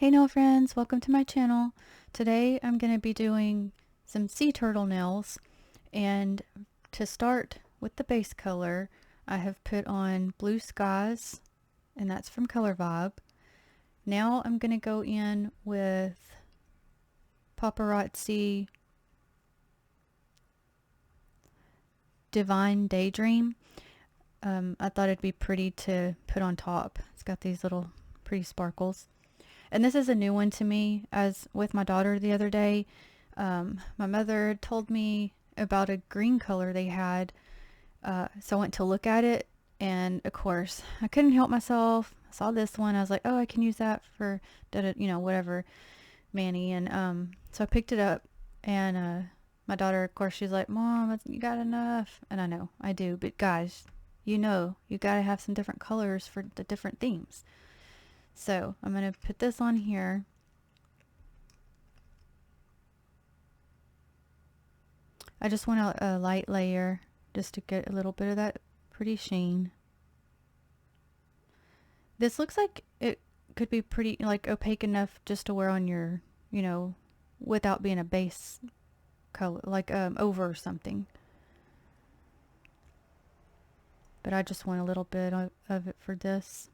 Hey nail friends, welcome to my channel. Today I'm going to be doing some sea turtle nails, and to start with the base color I have put on Blue Skies, and that's from Color Vibe. Now I'm going to go in with Paparazzi Divine Daydream. I thought it'd be pretty to put on top. It's got these little pretty sparkles. And this is a new one to me. As with my daughter the other day, my mother told me about a green color they had, so I went to look at it, and of course I couldn't help myself. I saw this one, I was like, oh, I can use that for whatever, Manny. And so I picked it up, and my daughter, of course, she's like, Mom, you got enough? And I know I do, but guys, you gotta have some different colors for the different themes. So I'm going to put this on here. I just want a light layer just to get a little bit of that pretty sheen. This looks like it could be pretty like opaque enough just to wear on your, without being a base color, like over or something. But I just want a little bit of it for this.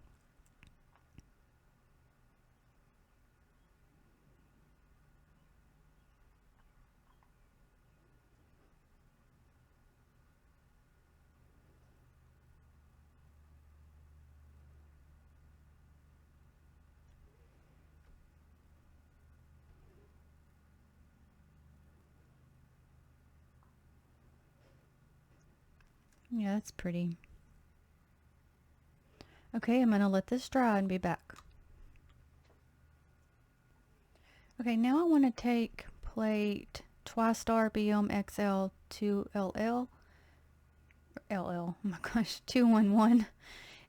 Yeah, that's pretty. Okay, I'm going to let this dry and be back. Okay, now I want to take plate Twistar BM XL 2LL. LL, oh my gosh, 211.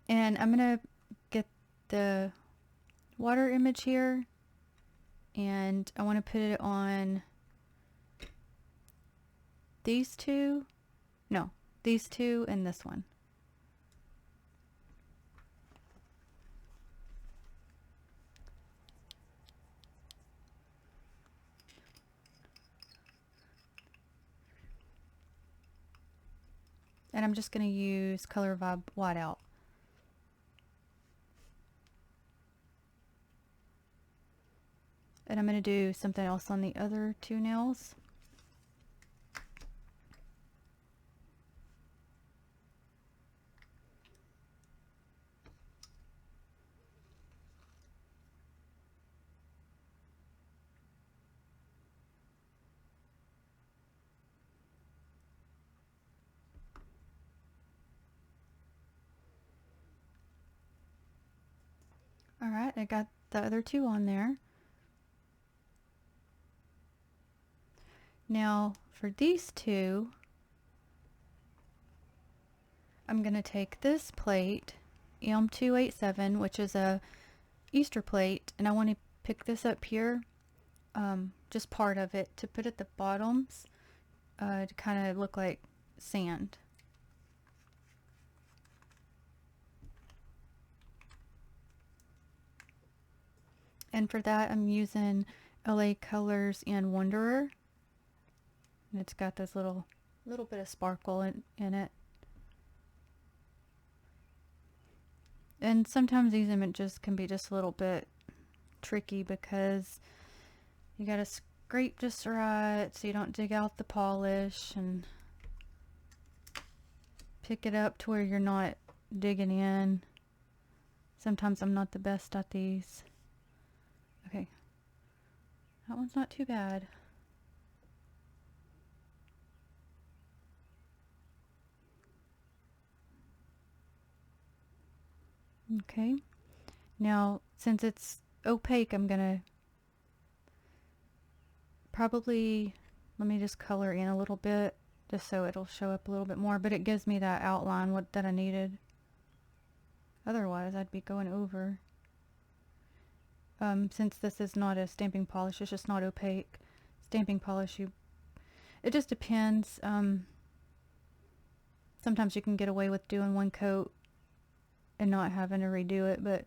And I'm going to get the water image here, and I want to put it on these two. No, these two and this one. And I'm just going to use Color Vibe Whiteout. And I'm going to do something else on the other two nails. Alright, I got the other two on there. Now for these two, I'm going to take this plate, M287, which is a Easter plate, and I want to pick this up here, just part of it, to put at the bottoms, to kind of look like sand. And for that I'm using LA Colors and Wanderer, and it's got this little bit of sparkle in it. And sometimes these images can be just a little bit tricky because you gotta scrape just right so you don't dig out the polish, and pick it up to where you're not digging in. Sometimes I'm not the best at these. Okay, that one's not too bad. Okay, now since it's opaque, I'm gonna probably, let me just color in a little bit just so it'll show up a little bit more, but it gives me that outline that I needed. Otherwise I'd be going over. Since this is not a stamping polish, it's just not opaque. Stamping polish, it just depends. Sometimes you can get away with doing one coat and not having to redo it, but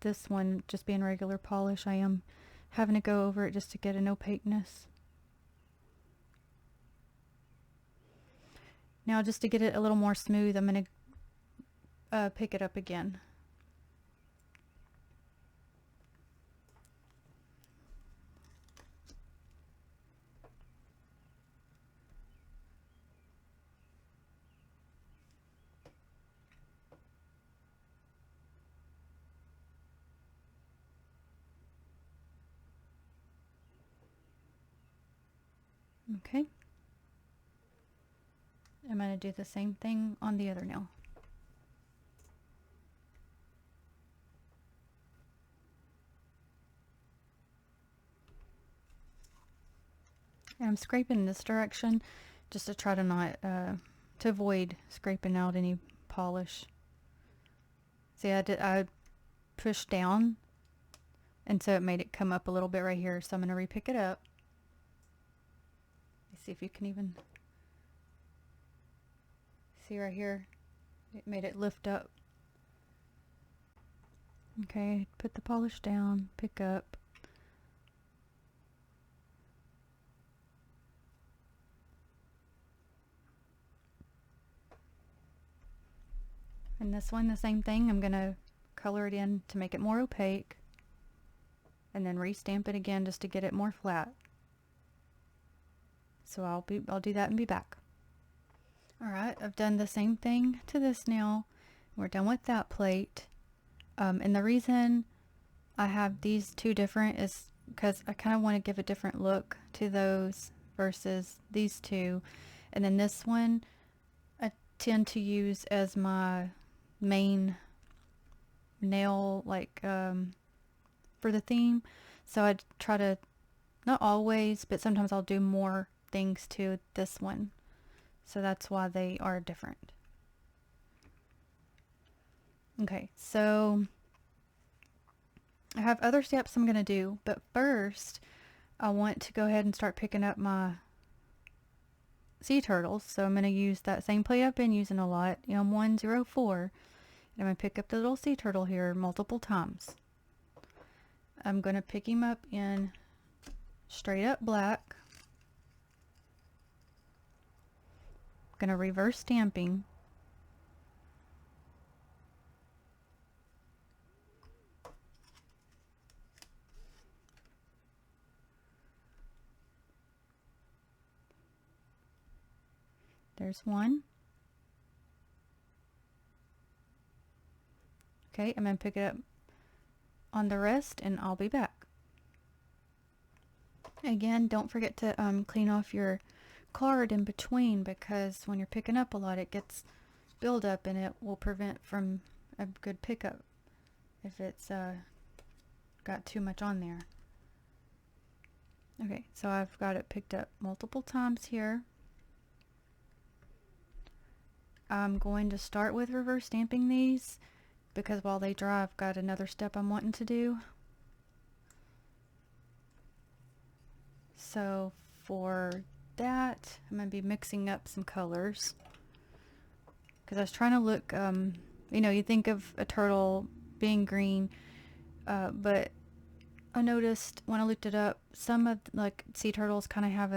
this one just being regular polish, I am having to go over it just to get an opaqueness. Now just to get it a little more smooth, I'm going to pick it up again. Okay. I'm going to do the same thing on the other nail. And I'm scraping in this direction just to try to not, to avoid scraping out any polish. See, I pushed down, and so it made it come up a little bit right here. So I'm going to re-pick it up. Let's see if you can even see right here. It made it lift up. Okay, put the polish down, pick up. And this one, the same thing. I'm going to color it in to make it more opaque, and then re-stamp it again just to get it more flat. So I'll do that and be back. Alright, I've done the same thing to this nail. We're done with that plate. And the reason I have these two different is because I kind of want to give a different look to those versus these two. And then this one I tend to use as my main nail, like for the theme. So I try to, not always, but sometimes I'll do more things to this one. So that's why they are different. Okay, so I have other steps I'm going to do, but first I want to go ahead and start picking up my sea turtles. So I'm going to use that same plate I've been using a lot, M104. And I'm going to pick up the little sea turtle here multiple times. I'm going to pick him up in straight up black. I'm going to reverse stamping. There's one. Okay, I'm going to pick it up on the rest and I'll be back. Again, don't forget to clean off your card in between, because when you're picking up a lot it gets buildup and it will prevent from a good pickup if it's got too much on there. Okay, so I've got it picked up multiple times here. I'm going to start with reverse stamping these because while they dry I've got another step I'm wanting to do. So for that I'm going to be mixing up some colors because I was trying to look, you think of a turtle being green, but I noticed when I looked it up, some of sea turtles kind of have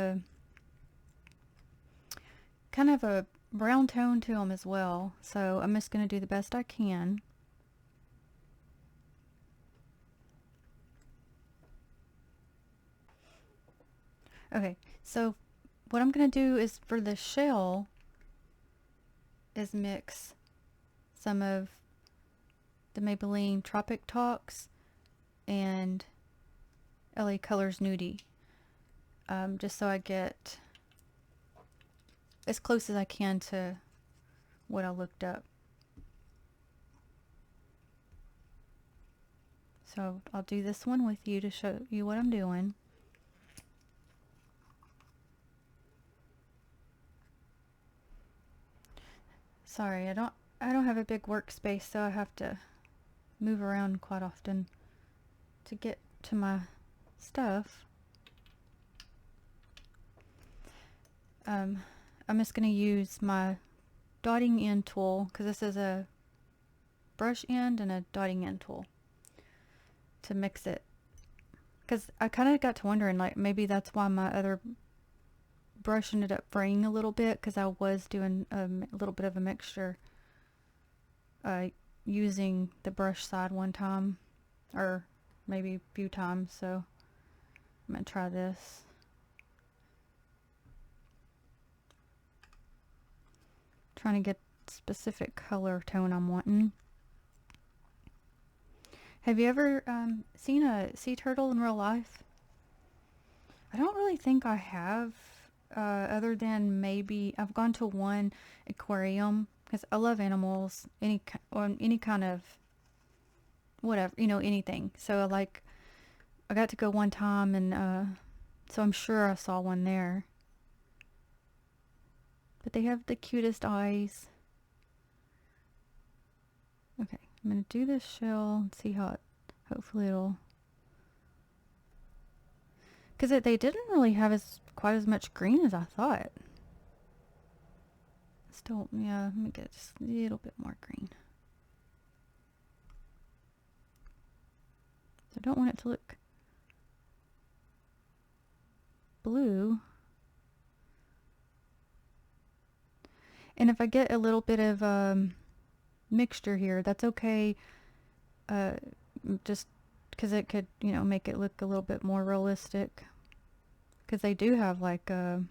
a brown tone to them as well. So I'm just going to do the best I can. Okay, so what I'm going to do is for the shell is mix some of the Maybelline Tropic Talks and LA Colors Nudie, just so I get as close as I can to what I looked up. So I'll do this one with you to show you what I'm doing. Sorry, I don't have a big workspace, so I have to move around quite often to get to my stuff. I'm just going to use my dotting end tool because this is a brush end and a dotting end tool. to mix it. Because I kind of got to wondering, like, maybe that's why my other brush ended up fraying a little bit, because I was doing a little bit of a mixture using the brush side one time, or maybe a few times, so I'm going to try this. Trying to get specific color tone I'm wanting. Have you ever seen a sea turtle in real life? I don't really think I have, other than maybe I've gone to one aquarium, because I love animals, any kind of whatever, anything. So I got to go one time, and so I'm sure I saw one there. But they have the cutest eyes. Okay, I'm going to do this shell and see how hopefully it'll... Because they didn't really have quite as much green as I thought. Still, yeah, let me get just a little bit more green. So I don't want it to look blue. And if I get a little bit of mixture here, that's okay. Just because it could, make it look a little bit more realistic. Because they do have some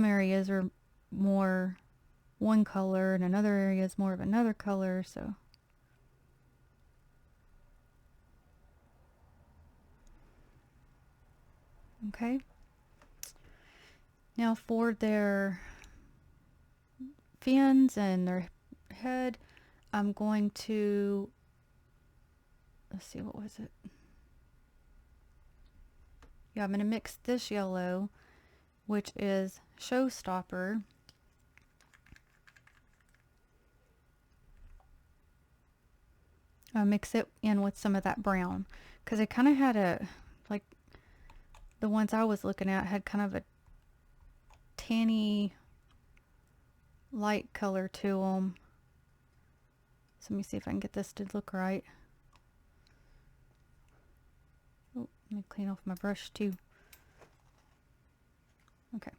areas are more one color and another area is more of another color, so. Okay. Now for their fins and their head, I'm going to, let's see, what was it? Yeah, I'm going to mix this yellow, which is Showstopper. I'll mix it in with some of that brown, because it kind of had the ones I was looking at had kind of a tanny light color to them. So let me see if I can get this to look right. Oh, let me clean off my brush too. Okay.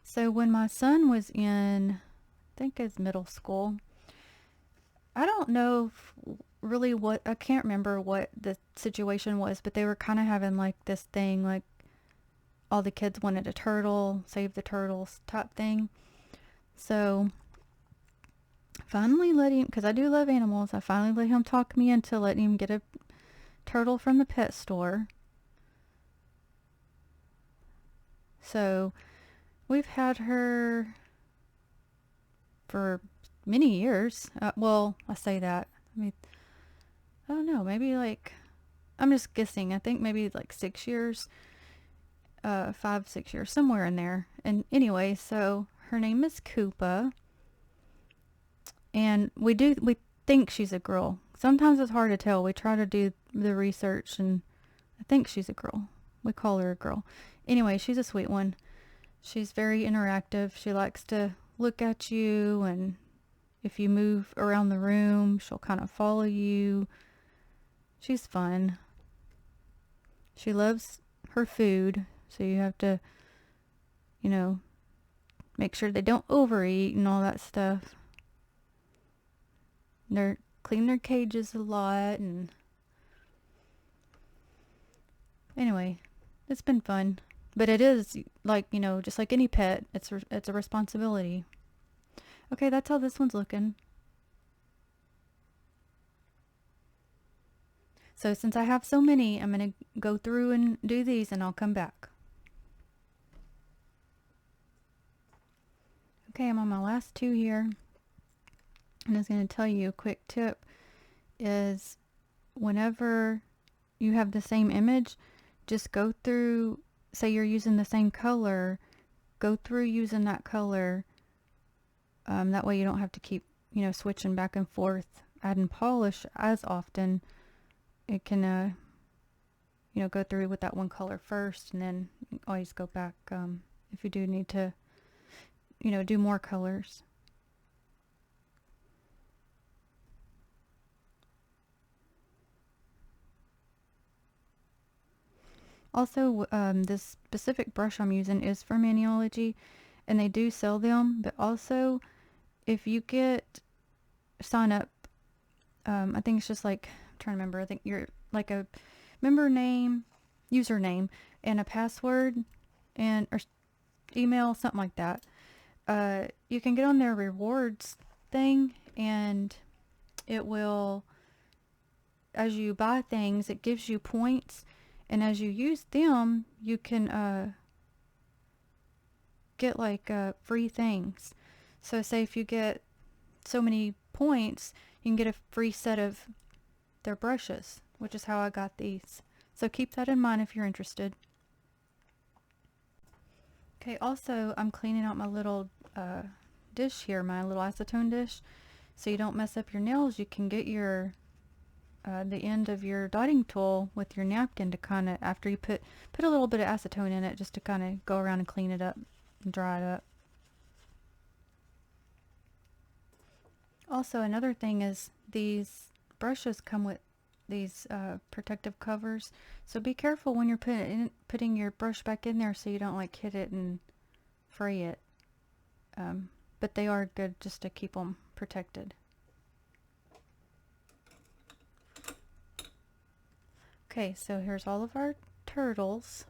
So when my son was in, I think his middle school, I don't know really I can't remember what the situation was, but they were kind of having this thing, all the kids wanted a turtle, save the turtles type thing. So finally let him, because I do love animals, I finally let him talk me into letting him get a turtle from the pet store. So we've had her for many years. Well, I say that. I don't know, maybe I'm just guessing. I think maybe 6 years, 5, 6 years, somewhere in there. And anyway, so her name is Koopa. And we think she's a girl. Sometimes it's hard to tell. We try to do the research, and I think she's a girl. We call her a girl. Anyway, she's a sweet one. She's very interactive. She likes to look at you, and if you move around the room, she'll kind of follow you. She's fun. She loves her food, so you have to, make sure they don't overeat and all that stuff. They clean their cages a lot, and anyway, it's been fun. But it is just like any pet, it's a responsibility. Okay, that's how this one's looking. So since I have so many, I'm going to go through and do these, and I'll come back. Okay, I'm on my last two here. And I was going to tell you a quick tip is whenever you have the same image, just go through, say you're using the same color, go through using that color. That way you don't have to keep, switching back and forth, adding polish as often. It can, go through with that one color first, and then always go back if you do need to, do more colors. Also, this specific brush I'm using is for Maniology, and they do sell them. But also, if you sign up, I think it's just like, I'm trying to remember. I think you're like a member name, username, and a password, and or email, something like that. You can get on their rewards thing, and it will, as you buy things, it gives you points, and as you use them, you can get like free things. So say if you get so many points, you can get a free set of their brushes, which is how I got these. So keep that in mind if you're interested. Okay, also I'm cleaning out my little dish here, my little acetone dish. So you don't mess up your nails, you can get your the end of your dotting tool with your napkin to kind of, after you put a little bit of acetone in it, just to kind of go around and clean it up and dry it up. Also, another thing is these brushes come with these protective covers, so be careful when you're putting your brush back in there so you don't like hit it and fray it. But they are good just to keep them protected. Okay, so here's all of our turtles.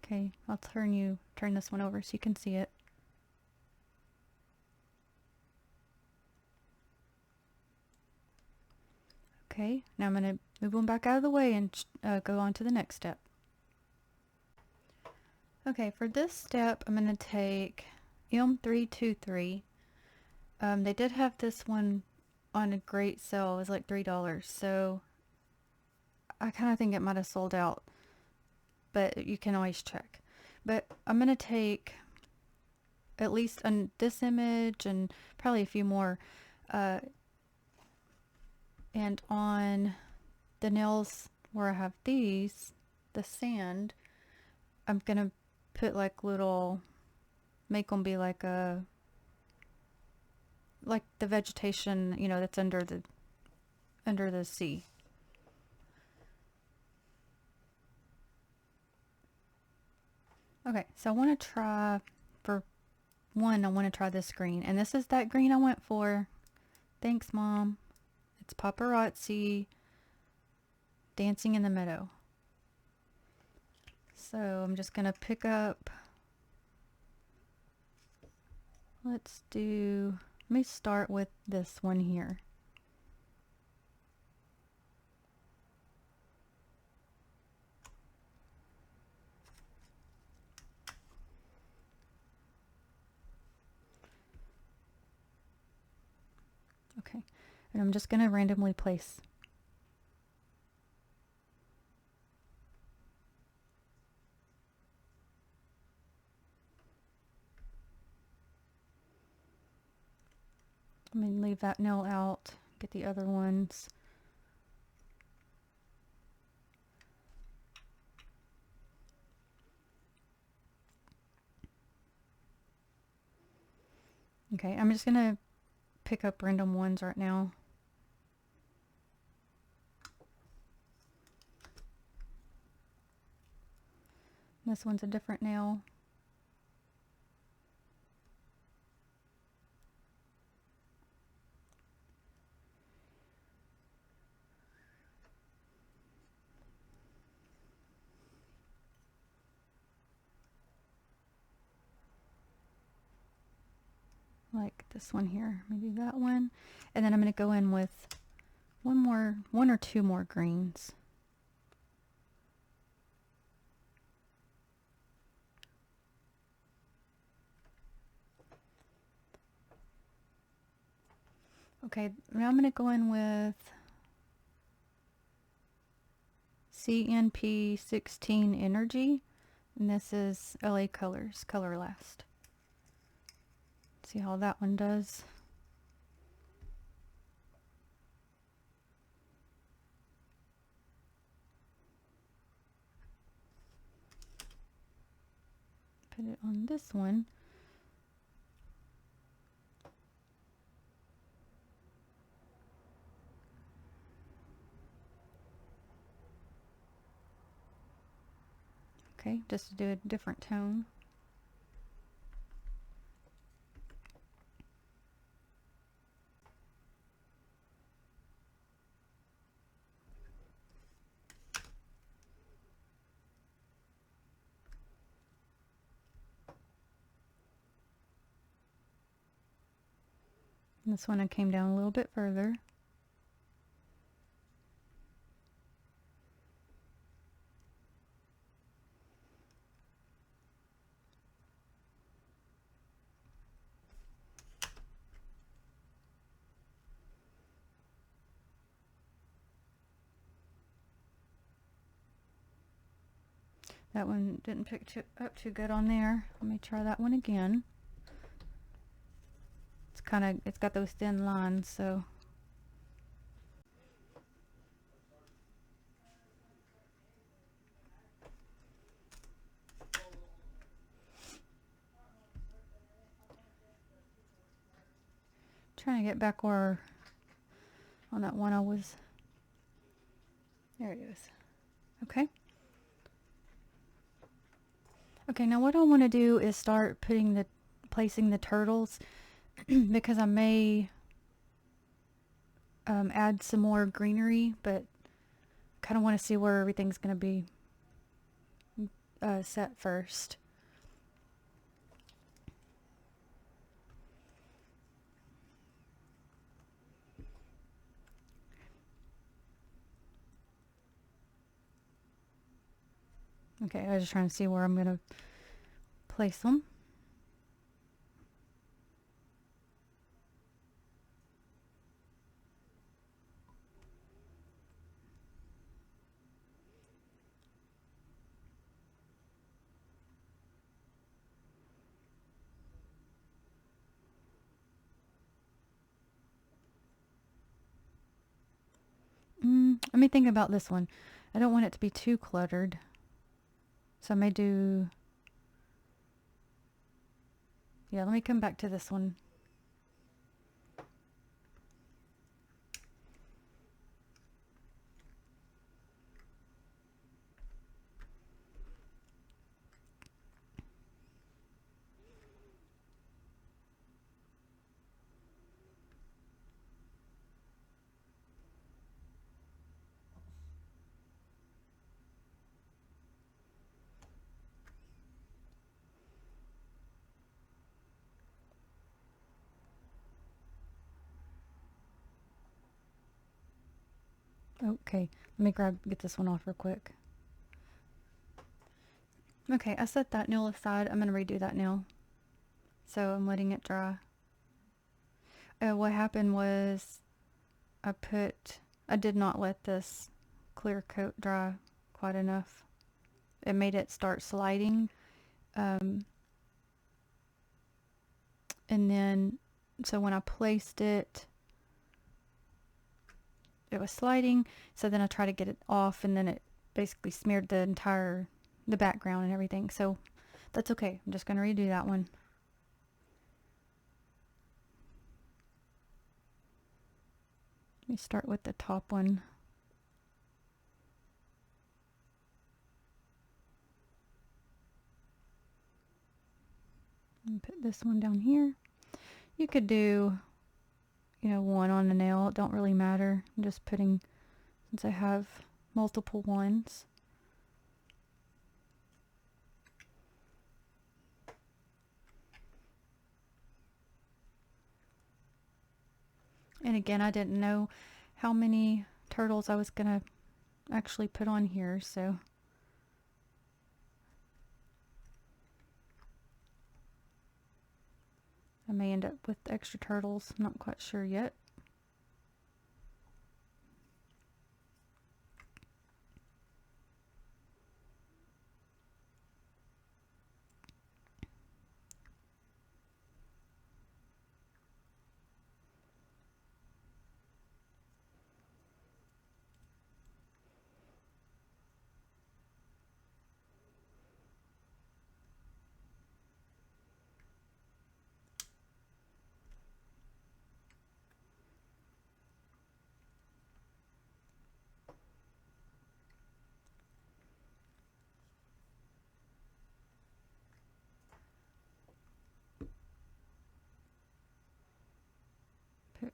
Okay, I'll turn this one over so you can see it. Okay, now I'm going to move them back out of the way and go on to the next step. Okay, for this step, I'm going to take M323. They did have this one on a great sale. It was like $3, so I kind of think it might have sold out, but you can always check. But I'm going to take at least this image and probably a few more, and on the nails where I have these, the sand, I'm going to put like make them be like the vegetation, that's under the sea. Okay, so I want to try, for one, I want to try this green, and this is that green I went for. Thanks, Mom. It's Paparazzi Dancing in the Meadow. So I'm just going to pick up, let me start with this one here. Okay, and I'm just going to randomly place. I'm going to leave that nail out, get the other ones. Okay, I'm just going to pick up random ones right now. This one's a different nail. Like this one here, maybe that one. And then I'm going to go in with one or two more greens. Okay, now I'm going to go in with CNP 16 Energy, and this is LA Colors, Color Last. See how that one does. Put it on this one. Okay, just to do a different tone. And this one I came down a little bit further. That one didn't pick up too good on there. Let me try that one again. It's got those thin lines, so. Trying to get back where on that one I was. There it is. Okay. Okay, now what I want to do is start placing the turtles because I may add some more greenery, but kind of want to see where everything's going to be set first. Okay, I was just trying to see where I'm going to place them. Let me think about this one. I don't want it to be too cluttered. So I may do... Yeah, let me come back to this one. Okay, let me get this one off real quick. Okay, I set that nail aside. I'm going to redo that nail. So I'm letting it dry. What happened was I did not let this clear coat dry quite enough. It made it start sliding. And then, so when I placed it, it was sliding. So then I tried to get it off, and then it basically smeared the background and everything. So that's okay. I'm just going to redo that one. Let me start with the top one. And put this one down here. You could do, one on the nail. It don't really matter. I'm just putting, since I have multiple ones. And again, I didn't know how many turtles I was going to actually put on here, so I may end up with extra turtles. I'm not quite sure yet.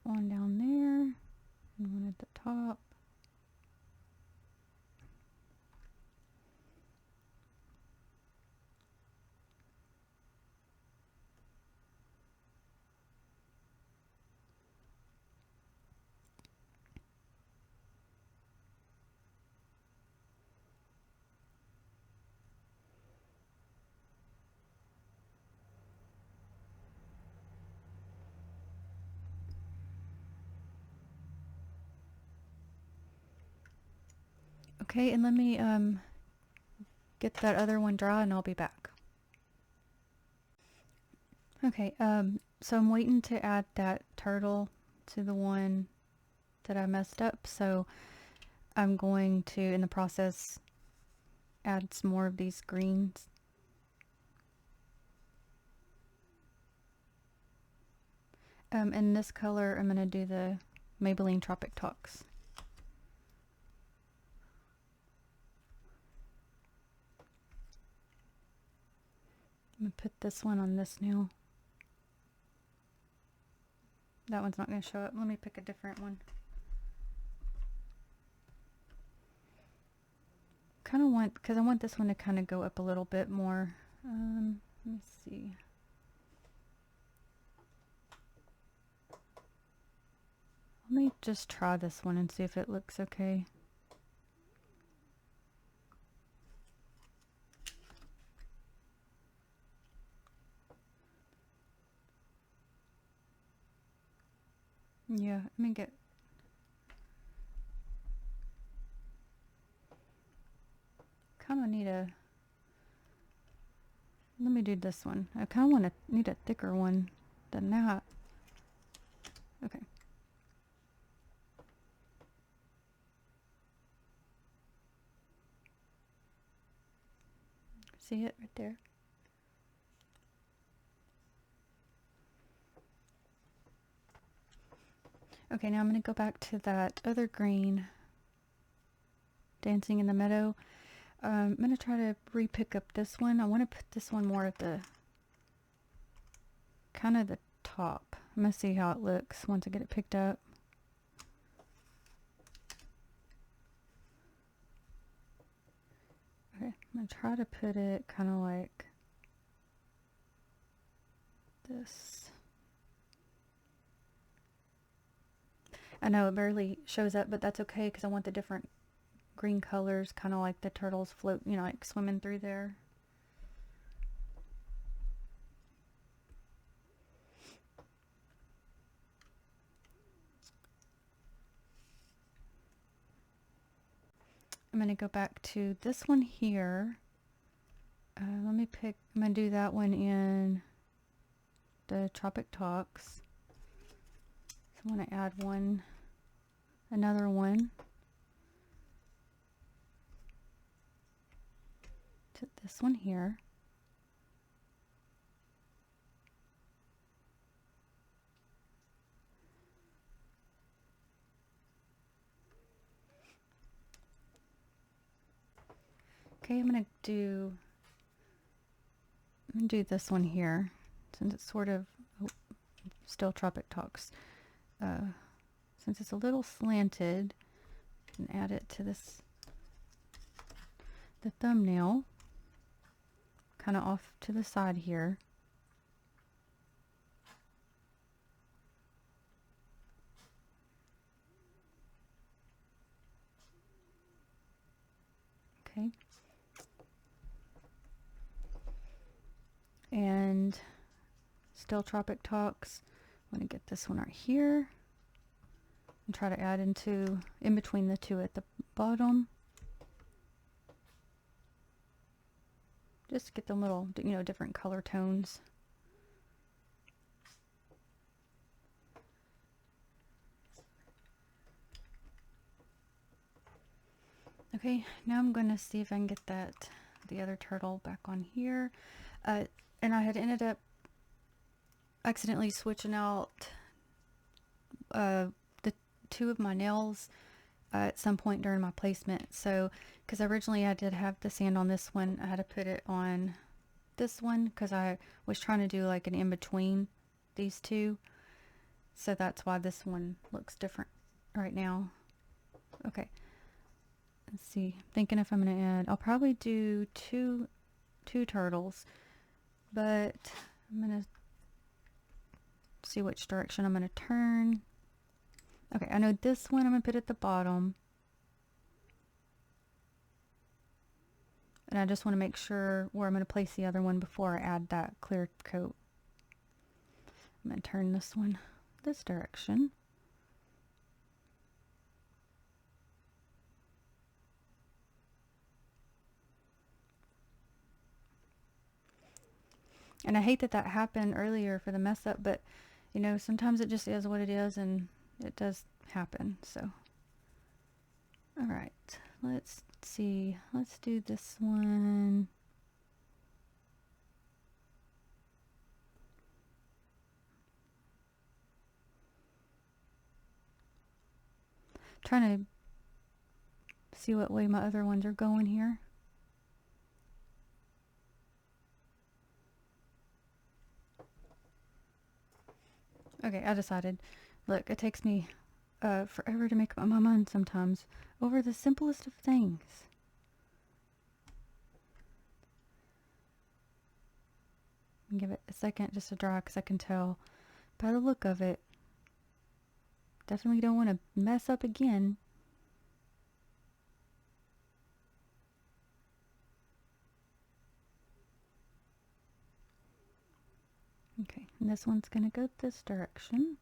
one down there and one at the top. Okay, and let me get that other one dry and I'll be back. Okay, so I'm waiting to add that turtle to the one that I messed up, so I'm going to, in the process, add some more of these greens. In this color, I'm going to do the Maybelline Tropic Talks. I'm going to put this one on this nail. That one's not going to show up. Let me pick a different one. Kind of want, because I want this one to kind of go up a little bit more. Let me see. Let me just try this one and see if it looks okay. Yeah, let me get... kind of need a... let me do this one. I kind of want to need a thicker one than that. Okay. See it right there? Okay, now I'm going to go back to that other green, Dancing in the Meadow. I'm going to try to re-pick up this one. I want to put this one more at the, kind of the top. I'm going to see how it looks once I get it picked up. Okay, I'm going to try to put it kind of like this. I know it barely shows up, but that's okay because I want the different green colors, kind of like the turtles float, you know, like swimming through there. I'm going to go back to this one here. Let me pick, I'm going to do that one in the Tropic Talks. So I want to add one, another one to this one here. Okay, I'm going to do this one here since it's sort of still Tropic Talks. Since it's a little slanted, and add it to this, the thumbnail, kind of off to the side here. Okay. And still Tropic Talks. I'm going to get this one right here and try to add in between the two at the bottom. Just to get the little, you know, different color tones. Okay, now I'm going to see if I can get the other turtle back on here. And I had ended up accidentally switching out the two of my nails at some point during my placement. So, because originally I did have the sand on this one, I had to put it on this one because I was trying to do like an in-between these two. So that's why this one looks different right now. Okay, let's see. Thinking if I'm going to add, I'll probably do two turtles, but I'm going to see which direction I'm going to turn. Okay, I know this one I'm going to put at the bottom. And I just want to make sure where I'm going to place the other one before I add that clear coat. I'm going to turn this one this direction. And I hate that that happened earlier for the mess up, but you know, sometimes it just is what it is, and it does happen. So, all right, let's see. Let's do this one. Trying to see what way my other ones are going here. Okay, I decided. Look, it takes me forever to make up my mind sometimes over the simplest of things. Give it a second just to dry, because I can tell by the look of it. Definitely don't want to mess up again. Okay, and this one's going to go this direction.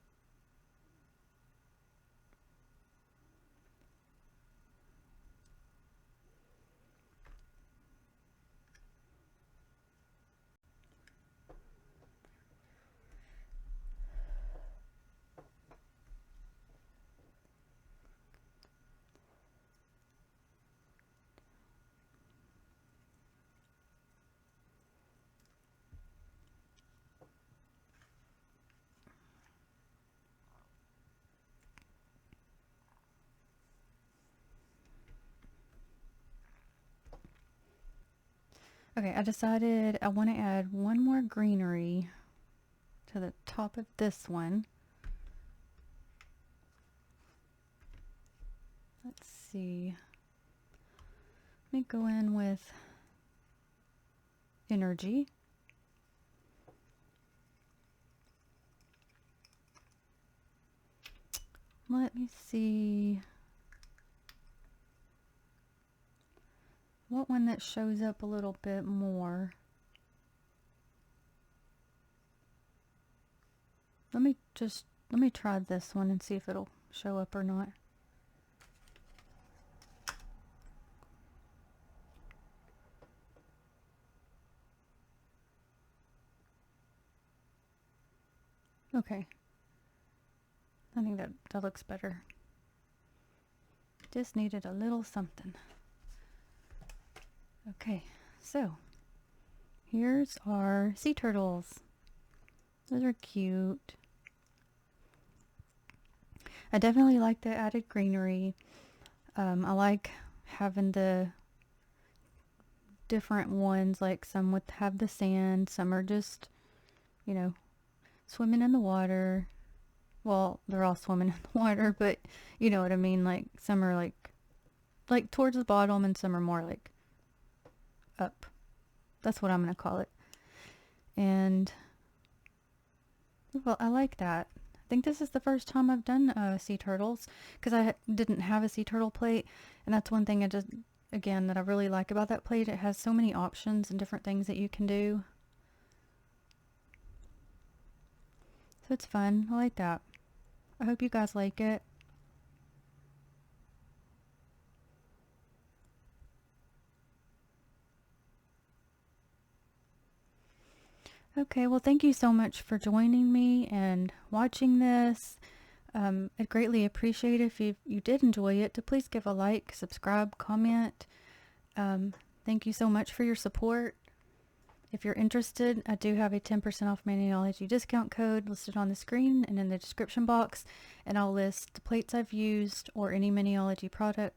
Okay, I decided I want to add one more greenery to the top of this one. Let's see. Let me go in with energy. Let me see what one that shows up a little bit more. Let me try this one and see if it'll show up or not. Okay. I think that looks better. Just needed a little something. Okay, so here's our sea turtles. Those are cute. I definitely like the added greenery. I like having the different ones, like some would have the sand, some are just, you know, swimming in the water. Well, they're all swimming in the water, but you know what I mean. Like some are like towards the bottom, and some are more like up. That's what I'm gonna call it. And well, I like that. I think this is the first time I've done sea turtles, because I didn't have a sea turtle plate, and that's one thing I just, again, that I really like about that plate. It has so many options and different things that you can do. So it's fun. I like that. I hope you guys like it. Okay, well, thank you so much for joining me and watching this. I'd greatly appreciate if you did enjoy it, to please give a like, subscribe, comment. Thank you so much for your support. If you're interested, I do have a 10% off Maniology discount code listed on the screen and in the description box, and I'll list the plates I've used or any Maniology product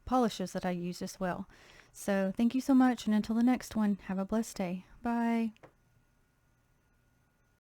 polishes that I use as well. So thank you so much, and until the next one, have a blessed day. Bye.